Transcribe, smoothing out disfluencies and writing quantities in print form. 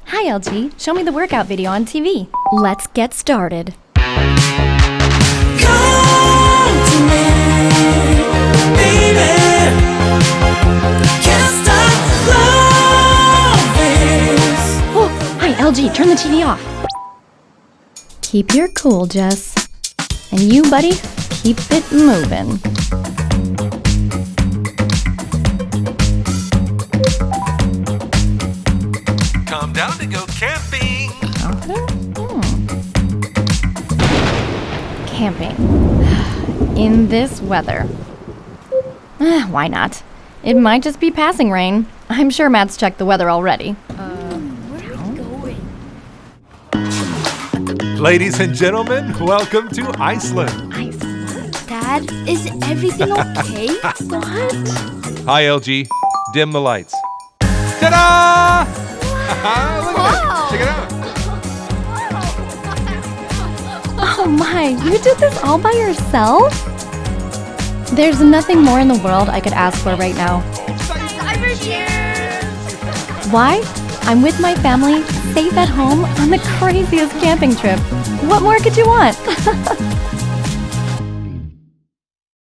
Hi, LG. Show me the workout video on TV. Let's get started. Come to me, baby. Can't stop loving. Oh, hi, LG. Turn the TV off. Keep your cool, Jess. And you, buddy, keep it moving. Come down to go camping. Camping. In this weather. Why not? It might just be passing rain. I'm sure Matt's checked the weather already. Ladies and gentlemen, welcome to Iceland. Dad, is everything okay? What? Hi, LG. Dim the lights. Ta-da! Look at that. Check it out. Oh my, you did this all by yourself? There's nothing more in the world I could ask for right now. Cyber cheers! Why? I'm with my family, safe at home, on the craziest camping trip. What more could you want?